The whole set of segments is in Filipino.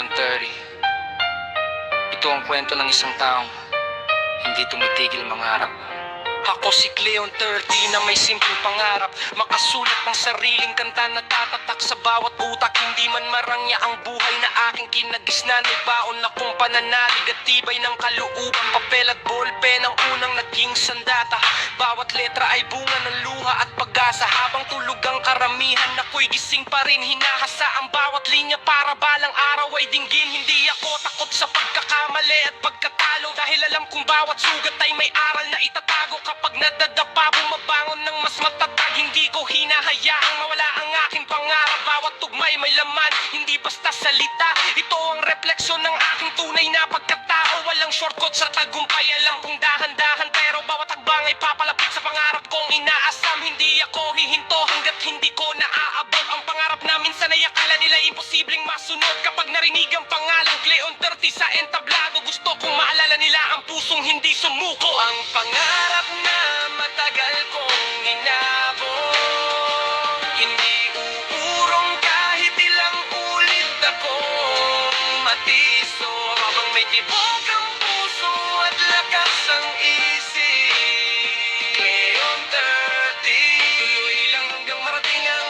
Leon 30. Ito ang kwento ng isang taong hindi tumitigil mangarap. Ako si Leon 30 na may simpleng pangarap, makasulat ng sariling kanta na tatatak sa bawat utak. Hindi man marangya ang buhay na aking kinagisnan, may baon akong pananalig at tibay ng kalooban. Papel at ballpen ang unang naging sandata, bawat letra ay bunga ng luha at pag-asa. Habang tulog ang karamihan, ako'y gising pa rin, hinahasa ang bawat linya para balang araw ay dinggin. Hindi ako takot sa pagkakamali at pagkatalo, dahil alam kong bawat sugat ay may aral na itatago. Kapag nadadapa, bumabangon ng mas matatag. Hindi ko hinahayaang mawala ang aking pangarap. Bawat tugmay may laman, hindi basta salita. Ito ang refleksyon ng aking tunay na pagkatao. Walang shortcut sa tagumpay, alam kong dahan-dahan, pero bawat hakbang ay papalapit sa pangarap kong inaasam. Hindi ako hihinto hanggat hindi ko naaabot ang pangarap na minsan ay akala nila imposibleng masunod. Kapag narinig ang pangalang Leon 30 sa entablado, gusto kong maalala nila ang pusong hindi sumuko. Ang pangarap na matagal kong inabot, hindi uurong kahit ilang ulit akong matiso. Habang may tibok ang puso at lakas ang isip, Leon 30, tuloy lang hanggang marating ang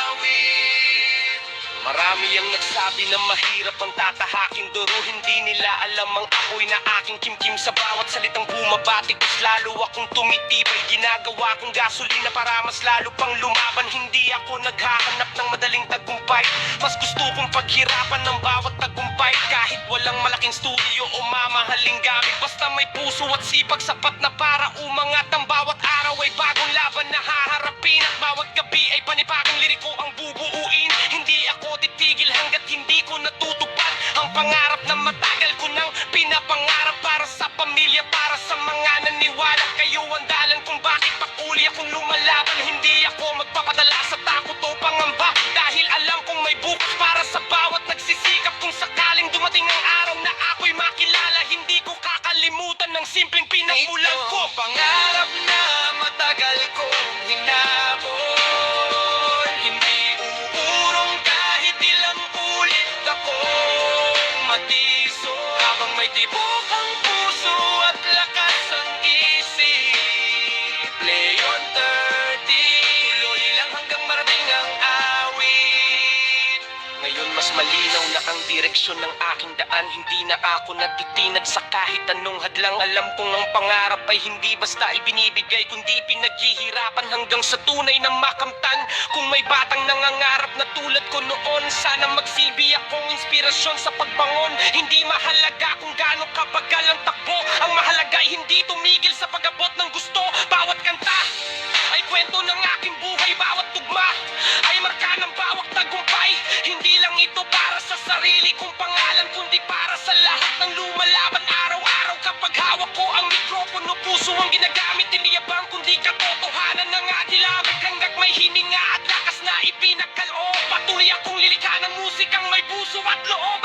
awit. Marami ang nagsabi na mahirap ang tatahakin duro, hindi nila alam ang apoy na aking kimkim. Sa bawat salitang bumabatik, mas lalo akong tumitibay. Ginagawa kong gasolina para mas lalo pang lumaban. Hindi ako naghahanap ng madaling tagumpay, mas gusto kong paghirapan ng bawat tagumpay. Kahit walang malaking studio o mamahaling gamit, basta may puso at sipag sapat na para umangat. Ang bawat araw ay bagong laban na haharapin, at bawat gabi ay panibagong liriko ang bubuuin. Hindi ako titigil hanggat hindi ko natutupad ang pangarap na matagal ko nang pinapangarap. Para sa pamilya, para sa mga naniwala, kayo ang dalan kung bakit pakuli akong lumalaban. Hindi ako magpapadala sa takot o pangamba, dahil alam kong may bukas para sa bawat nagsisikap. Kung sakaling dumating ang araw na ako'y makilala, hindi ko kakalimutan ng simpleng pinagmulan ko. Pangarap na matagal kong hinabol, hindi uurong kahit ilang ulit akong matiso. Habang may tibok ang puso at lakas ang isip, Leon 30, tuloy lang hanggang marating ang awit. Ngayon mas malinaw na ang direksyon ng aking daan, hindi na ako natitinag sa kahit anong hadlang. Alam kong ang pangarap ay hindi basta ibinibigay, kundi pinaghihirapan hanggang sa tunay na makamtan. Kung may batang nangangarap na tulad ko noon, sana magsilbi akong inspirasyon sa pagbangon. Hindi mahalaga kung gaano kabagal ang takbo, ang mahalaga ay hindi tumigil sa pag-abot ng gusto. Bawat kanta ay kwento ng aking buhay, bawat tugma ay marka ng bawat tagumpay. Hindi lang ito para sa sarili kong pangalan, kundi para sa lahat ng lumalaban araw-araw. Kapag hawak ko ang mikropono, puso ang ginagamit, hindi yabang kundi katotohanan ng adilabit. Hanggang may hininga at lakas na ipinagkaloob, patuloy akong lilikha ng musikang may puso at loob.